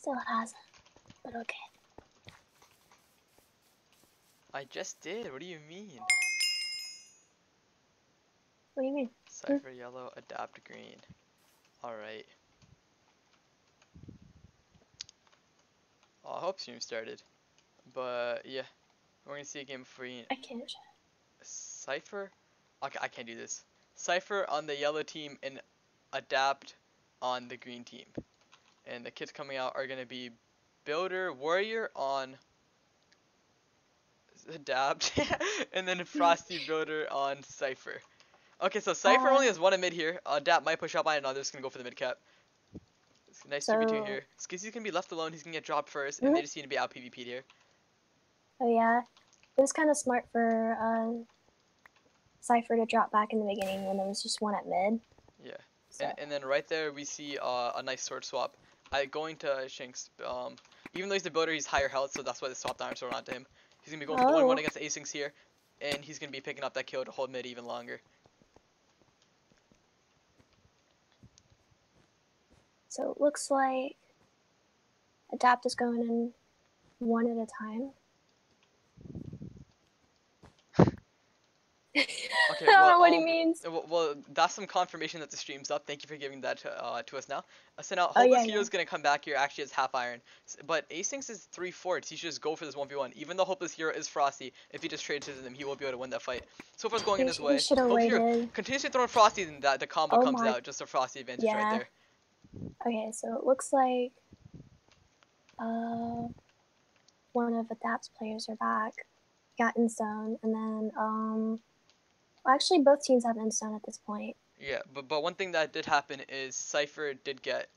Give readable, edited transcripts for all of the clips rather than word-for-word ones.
still hasn't, but okay. I just did. What do you mean? What do you mean? Cipher yellow, adapt green. Alright. I hope stream started. But yeah, we're gonna see a game between I can't. Cipher. Okay, I can't do this. Cipher on the yellow team and adapt on the green team. And the kits coming out are gonna be Builder Warrior on adapt, and then Frosty Builder on Cipher. Okay, so Cipher only has one in mid here. Adapt might push up by another. Just gonna go for the mid cap. It's a nice 2v2 here. Skizzy's gonna be left alone. He's gonna get dropped first, and they just need to be out PvP'd here. Oh yeah, it was kind of smart for Cipher to drop back in the beginning when there was just one at mid. Yeah, So. and then right there we see a nice sword swap. Going to Shinx. Even though he's the builder, he's higher health, so that's why they swapped Iron Sword onto him. He's gonna be going for the 1-1 against Asyncs here, and he's gonna be picking up that kill to hold mid even longer. So it looks like Adapt is going in one at a time. Okay, I don't know what he means. Well, that's some confirmation that the stream's up. Thank you for giving that to us now. So now, Hopeless Hero's going to come back here, actually has half iron. But Asyncs is 3 forts. He should just go for this 1v1. Even though Hopeless Hero is Frosty, if he just trades him, he will be able to win that fight. So far it's going in his way. Hopeless Hero continuously throwing Frosty, and the combo comes out. Just a Frosty advantage right there. Okay, so it looks like one of Adapt's players are back. Got Instone, and then well, actually both teams have Instone at this point. Yeah, but one thing that did happen is Cipher did get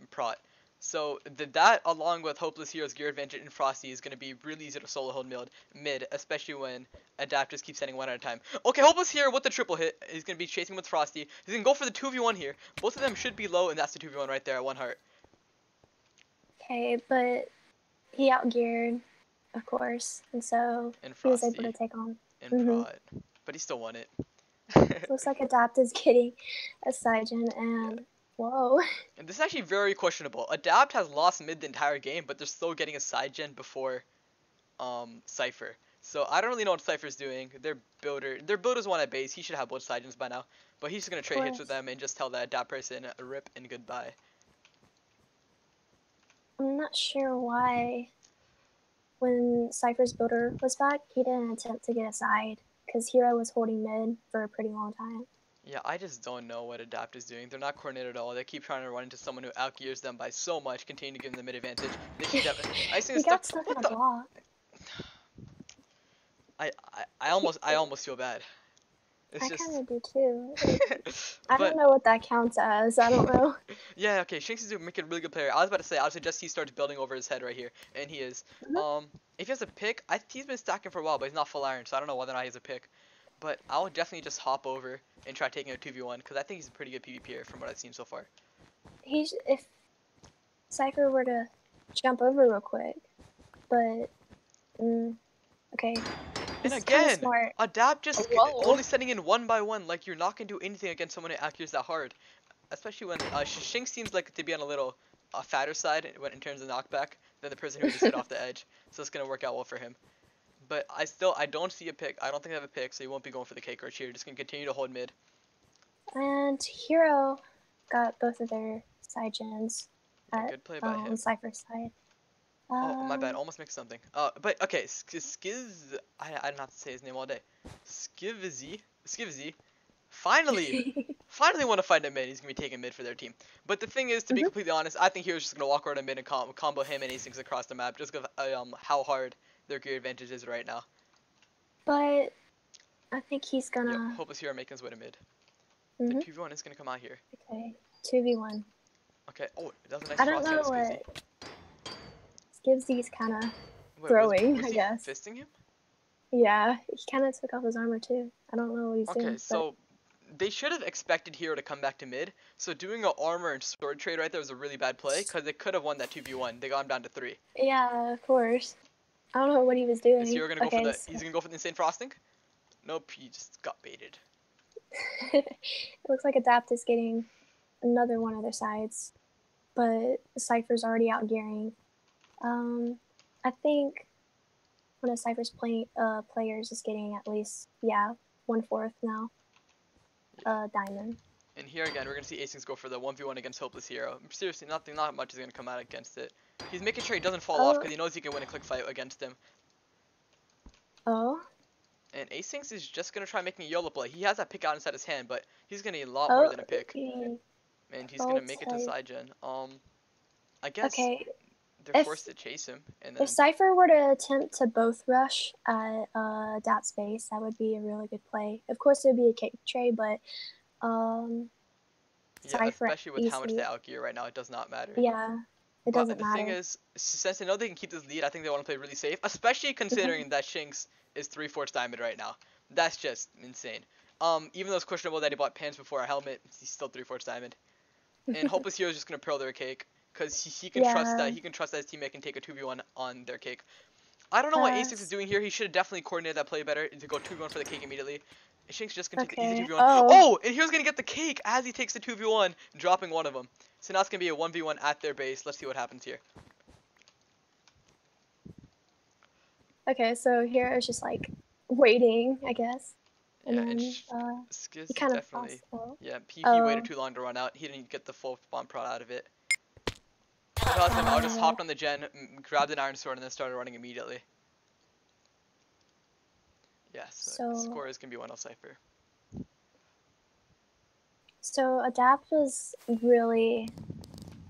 prot. So that along with Hopeless Hero's gear advantage and Frosty is going to be really easy to solo hold mid, especially when Adapt just keeps sending one at a time. Okay, Hopeless Hero with the triple hit. He's going to be chasing with Frosty. He's going to go for the 2v1 here. Both of them should be low, and that's the 2v1 right there at 1 heart. Okay, but he outgeared, of course, and so he was able to take on. Prot. But he still won it. Looks like Adapt is getting a Saigen, and whoa. And this is actually very questionable. Adapt has lost mid the entire game, but they're still getting a side gen before Cipher. So I don't really know what Cipher's doing. Their builder's one at base. He should have both side gens by now. But he's just gonna trade hits with them and just tell that Adapt person a rip and goodbye. I'm not sure why when Cipher's builder was back, he didn't attempt to get a side, because Hero was holding mid for a pretty long time. Yeah, I just don't know what Adapt is doing. They're not coordinated at all. They keep trying to run into someone who outgears them by so much, continue to give them the mid advantage. They keep he got stuck in a block. I almost feel bad. I kind of do too. I don't know what that counts as. I don't know. Yeah, okay. Shinx is making a really good player. I was about to say, I would suggest he starts building over his head right here, and he is. If he has a pick, he's been stacking for a while, but he's not full iron, so I don't know whether or not he has a pick. But I would definitely just hop over and try taking a 2v1, because I think he's a pretty good PvPer from what I've seen so far. If Cipher were to jump over real quick, but okay. And again, Adapt just only setting in 1 by 1, like you're not gonna do anything against someone who accurates that hard. Especially when Shinx seems like to be on a little fatter side in terms of knockback than the person who just hit off the edge. So it's gonna work out well for him. But I don't see a pick. I don't think I have a pick, so he won't be going for the cake rush here. Just gonna continue to hold mid. And Hero got both of their side gens at good play by him. Cipher's side. Oh, my bad. Almost mixed something. But okay, Skiz. I don't have to say his name all day. Skivzy. Finally want to fight at mid. He's gonna be taking mid for their team. But the thing is, to be completely honest, I think Hero's just gonna walk around a mid and combo him and Asyncs across the map, just because how hard their gear advantage is right now. But I think he's gonna. Yep, Hopeless Hero making his way to mid. The 2v1 is gonna come out here. Okay, 2v1. Okay. Oh, that was a nice. I don't know what Skivzy's kind of throwing. Was I guess. Fisting him? Yeah, he kind of took off his armor too. I don't know what he's doing. Okay, so they should have expected Hero to come back to mid. So doing an armor and sword trade right there was a really bad play, because they could have won that 2v1. They got him down to 3. Yeah, of course. I don't know what he was doing. Is Hero gonna go for the? He's gonna go for the insane frosting. Nope, he just got baited. It looks like Adapt is getting another one of their sides. but Cipher's already out gearing. I think one of Cipher's players is getting at least 1/4 now. Diamond. And here again, we're gonna see Asyncs go for the 1v1 against Hopeless Hero. Seriously, not much is gonna come out against it. He's making sure he doesn't fall off because he knows he can win a quick fight against him. Oh. And Asyncs is just gonna try making a YOLO play. He has that pick out inside his hand, but he's gonna need a lot more than a pick. And he's gonna make it to side gen. I guess they're forced to chase him. And then if Cipher were to attempt to both rush at that space, that would be a really good play. Of course, it would be a kick trade, but Cipher especially with how much they outgear right now, it does not matter. Yeah, it doesn't matter. The thing is, since they know they can keep this lead, I think they want to play really safe, especially considering that Shinx is 3/4 diamond right now. That's just insane. Even though it's questionable that he bought pants before a helmet, he's still 3/4 diamond. And Hopeless Hero is just gonna pearl their cake because he can trust that his teammate can take a 2v1 on their cake. I don't know what Asyncs is doing here. He should have definitely coordinated that play better to go 2v1 for the cake immediately. Shinx just gonna take the easy 2v1. Oh, and here's gonna get the cake as he takes the 2v1, dropping one of them. So now it's gonna be a 1v1 at their base. Let's see what happens here. Okay, so here it's just like waiting, I guess. And then, Skiz he kind definitely. He waited too long to run out. He didn't get the full spawn prod out of it. I just hopped on the gen, grabbed an iron sword, and then started running immediately. Yeah, so the score is gonna be 1-0 Cipher. So Adapt was really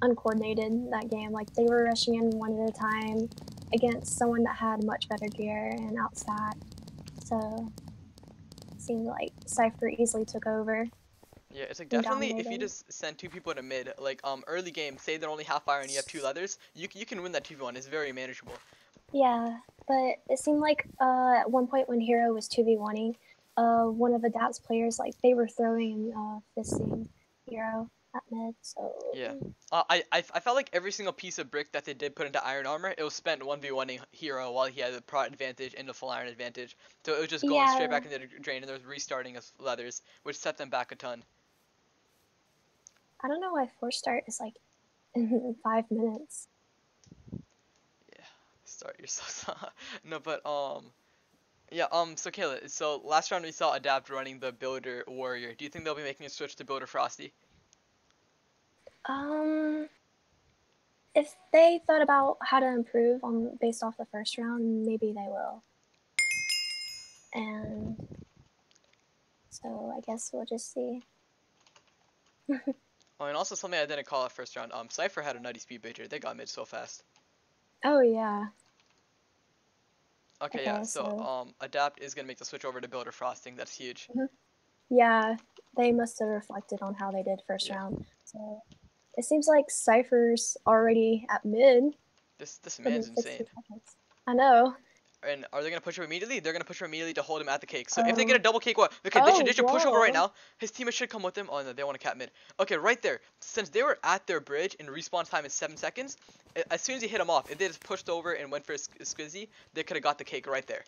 uncoordinated that game. Like they were rushing in one at a time against someone that had much better gear and outstat. So it seemed like Cipher easily took over. Yeah, it's like definitely if you just send 2 people to mid, like early game, say they're only half iron and you have 2 leathers, you can win that 2v1. It's very manageable. Yeah, but it seemed like at one point when Hero was 2v1ing, one of Adapt's players, like they were throwing fisting Hero at mid. So yeah, I felt like every single piece of brick that they did put into iron armor, it was spent 1v1ing Hero while he had the prot advantage and the full iron advantage. So it was just going straight back into the drain, and there was restarting of leathers, which set them back a ton. I don't know why force start is like in 5 minutes. Yeah, start yourself. No, but yeah, so Kayla, so last round we saw Adapt running the Builder Warrior. Do you think they'll be making a switch to Builder Frosty? If they thought about how to improve based off the first round, maybe they will. And so I guess we'll just see. Oh, and also something I didn't call out first round. Cipher had a nutty speed bridger. They got mid so fast. Oh yeah. Okay, yeah. So Adapt is gonna make the switch over to Builder Frosting. That's huge. Yeah, they must have reflected on how they did first round. So it seems like Cipher's already at mid. This man's insane. I know. And are they going to push him immediately? They're going to push him immediately to hold him at the cake. So if they get a double cake, what? Okay, they should push over right now. His teammates should come with him. Oh, no, they want to cap mid. Okay, right there. Since they were at their bridge and respawn time is 7 seconds, as soon as he hit him off, if they just pushed over and went for a Squizzy, they could have got the cake right there.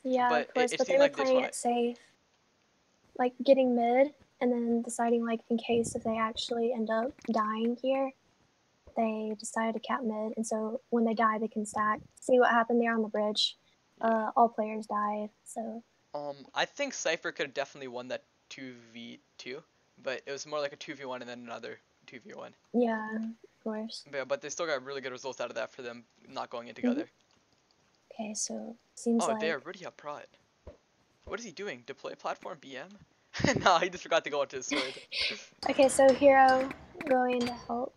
Yeah, but of course, but they were playing it safe. Like, getting mid, and then deciding, like, in case if they actually end up dying here, they decided to cap mid, and so when they die, they can stack. See what happened there on the bridge. All players died, so. I think Cipher could have definitely won that 2v2, but it was more like a 2v1 and then another 2v1. Yeah, of course. But they still got really good results out of that for them not going in together. Okay, so seems like. Oh, they already have prot. What is he doing? Deploy platform BM? No, he just forgot to go onto his sword. Okay, so Hero going to help.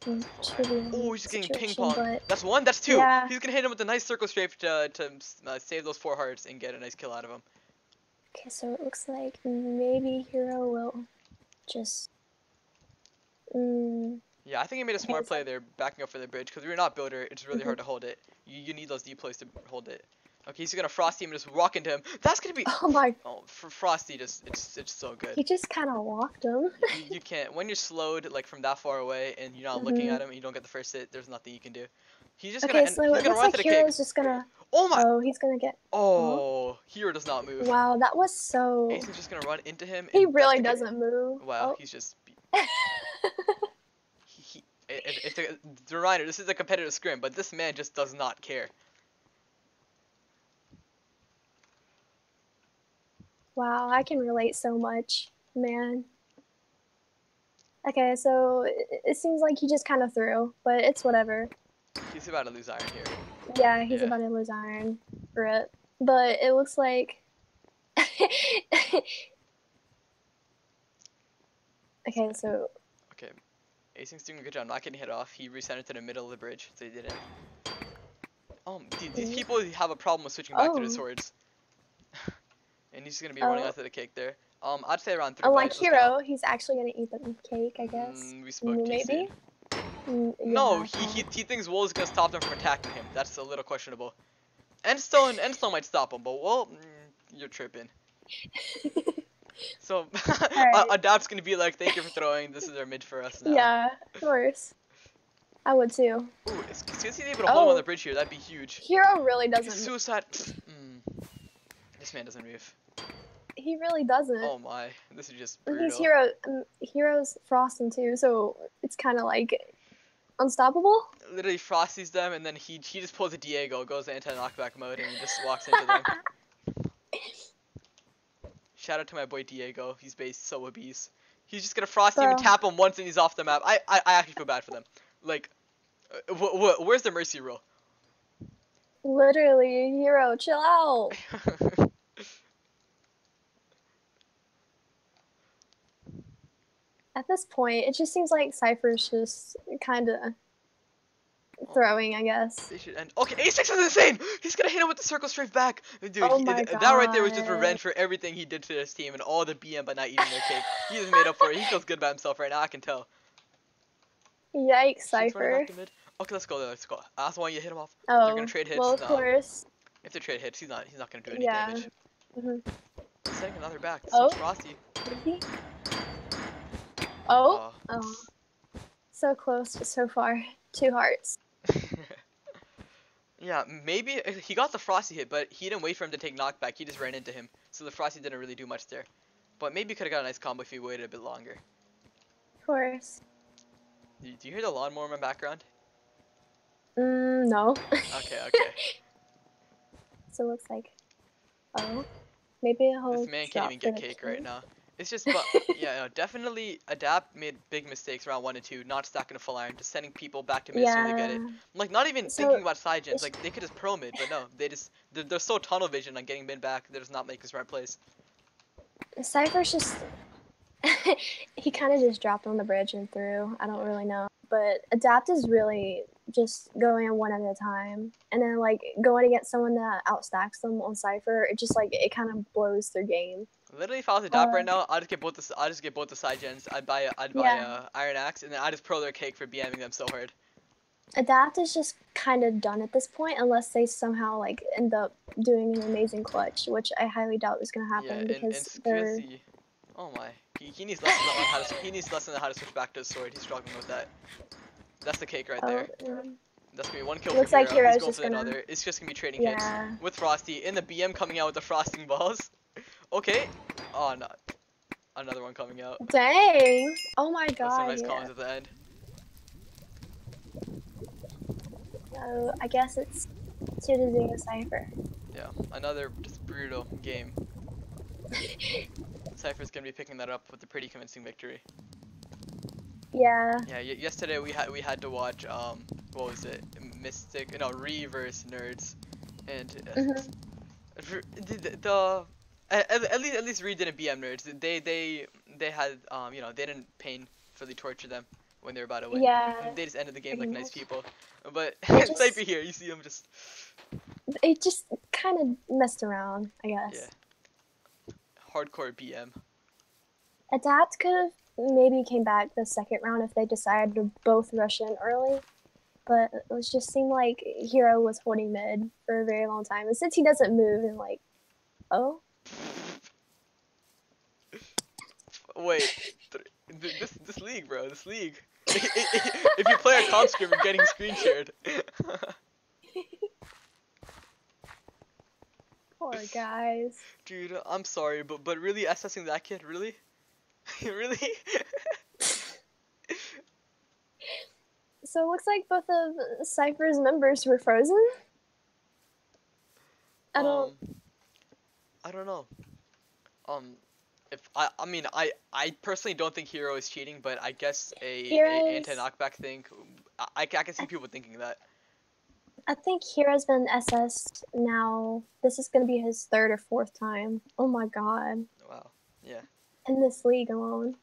Oh, he's getting ping pong. That's 1, that's 2. Yeah. He's gonna hit him with a nice circle strafe to save those 4 hearts and get a nice kill out of him. Okay, so it looks like maybe Hero will just. Yeah, I think he made a smart play there, backing up for the bridge, because we're not builder. It's really hard to hold it. You need those deploys to hold it. Okay, he's gonna Frosty him and just walk into him. That's gonna be. Oh my. Oh, for Frosty, it's so good. He just kind of walked him. you can't when you're slowed like from that far away and you're not looking at him and you don't get the first hit. There's nothing you can do. He's just gonna. So it looks like Hero's just gonna. Oh my. Oh, he's gonna get. Oh, Hero does not move. Wow, that was so. Jason's just gonna run into him. He really doesn't move. Wow, he's just. the reminder, this is a competitive scrim, but this man just does not care. Wow, I can relate so much, man. Okay, so it seems like he just kind of threw, but it's whatever. He's about to lose iron here. Yeah, he's about to lose iron. Rip. But it looks like... Okay, so... Okay. Asing's doing a good job not getting hit off. He recentered to the middle of the bridge, so he didn't. Dude, these people have a problem with switching back to the swords. And he's gonna be running out to the cake there. I'd say around 3. Unlike Hero, he's actually gonna eat the cake, I guess. We spoke maybe. No, he thinks Wool is gonna stop them from attacking him. That's a little questionable. Endstone might stop him, but well, you're tripping. So right. Adapt's gonna be like, thank you for throwing. This is our mid for us now. Yeah, of course. I would too. Ooh, is he able to hold him on the bridge here? That'd be huge. Hero really doesn't. Suicide. This man doesn't move. He really doesn't. Oh my, this is just brutal. He's Hero's frosting too, so it's kind of like unstoppable. Literally Frosty's them, and then he just pulls a Diego, goes anti-knockback mode, and he just walks into them. Shout out to my boy Diego. He's based so obese. He's just gonna Frosty him and tap him once, and he's off the map. I actually feel bad for them. Like, where's the mercy rule? Literally, Hero, chill out. At this point, it just seems like Cipher's just kind of throwing, I guess. They should end. Okay, A6 is insane! He's gonna hit him with the circle strafe back! Dude, oh my God. That right there was just revenge for everything he did to his team and all the BM by not eating their cake. He just made up for it. He feels good about himself right now, I can tell. Yikes, Cipher. Okay, let's go there, let's go. I also want you to hit him off. Oh, they're gonna trade hits. well, of course. If they trade hits, he's not gonna do any damage. He's setting another back. This one's Frosty. Oh. So close, but so far. 2 hearts. Yeah, maybe he got the Frosty hit, but he didn't wait for him to take knockback. He just ran into him. So the Frosty didn't really do much there. But maybe he could have got a nice combo if he waited a bit longer. Of course. Do you hear the lawnmower in my background? No. Okay. So it looks like... maybe a whole... This man can't even get cake right now. It's just, but yeah, no, definitely Adapt made big mistakes around 1 and 2, not stacking a full iron, just sending people back to mid so they get it. Like, not even thinking about side gens, like, they could just pro mid, but no, they're so tunnel vision on getting mid back, they're just not making smart plays. Cipher's just, he kind of just dropped on the bridge and threw, I don't really know. But Adapt is really just going one at a time, and then, like, going against someone that outstacks them on Cipher, it just, like, it kind of blows their game. Literally, if I was Adapt right now, I'd just get both the side gens. I'd buy Iron Axe, and then I'd just pro their cake for BMing them so hard. Adapt is just kind of done at this point, unless they somehow like end up doing an amazing clutch, which I highly doubt is gonna happen because they're. Oh my, he needs lessons on how to. He needs lessons on how to switch back to his sword. He's struggling with that. That's the cake right there. That's gonna be 1 kill. Looks for like Hero's just going for another. It's just gonna be trading hits with Frosty in the BM coming out with the frosting balls. Okay. Oh no. Another one coming out. Dang. Oh my God. That's some nice comments at the end. So I guess it's 2-0 Cipher. Yeah, another just brutal game. Cypher's gonna be picking that up with a pretty convincing victory. Yeah. Yeah. Yesterday we had to watch what was it? Reverse Nerds, and at least Reed didn't BM Nerds. They had they didn't painfully torture them when they were about to win. Yeah. They just ended the game like nice people. But Cipher here, you see him just. It just kind of messed around, I guess. Yeah. Hardcore BM. Adapt could have maybe came back the second round if they decided to both rush in early. But it just seemed like Hero was holding mid for a very long time. And since he doesn't move, and like, oh. Wait, this league, bro, this league. If you play a comp scrim, you're getting screen shared. Poor guys. Dude, I'm sorry, but really assessing that kid, really? Really? So it looks like both of Cipher's members were frozen. I don't know. If I mean I personally don't think Hero is cheating, but I guess a anti-knockback thing. I can see people thinking that. I think Hero's been SS'd now. This is gonna be his 3rd or 4th time. Oh my god. Wow. Yeah. In this league alone.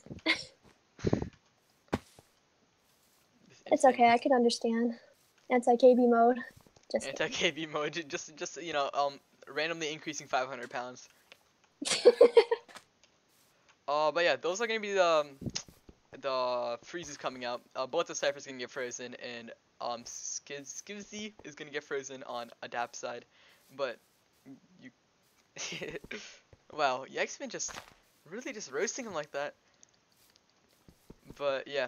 It's okay. I can understand. Anti-KB mode. Anti-KB mode. Just randomly increasing 500 pounds. But yeah, those are gonna be the freezes coming out. Both the Cyphers gonna get frozen, and Skivzy is gonna get frozen on Adapt side. But you, wow, Yikes been just really just roasting him like that. But yeah,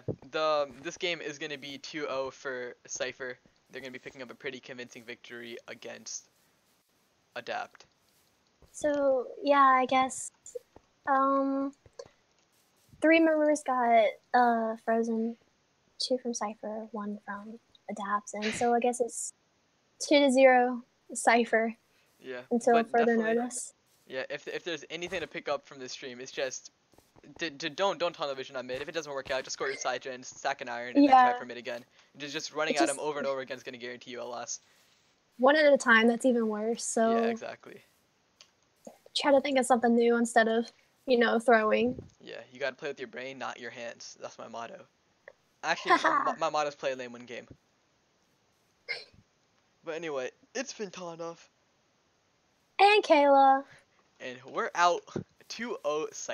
this game is gonna be 2-0 for Cipher. They're gonna be picking up a pretty convincing victory against Adapt. So yeah, I guess 3 members got frozen, 2 from Cipher, 1 from Adapt, and so I guess it's 2-0 Cipher. Yeah. Until further notice. Yeah, if there's anything to pick up from this stream, it's just don't tunnel vision on mid. If it doesn't work out, just score your side gen, stack an iron, and then try for mid again. Just running at him over and over again is gonna guarantee you LS. One at a time. That's even worse. So yeah, exactly. Try to think of something new instead of throwing. Yeah, you gotta play with your brain, not your hands. That's my motto. Actually, my motto is play lane, win game. But anyway, it's been Tanav. And Kayla. And we're out 2-0 Cipher.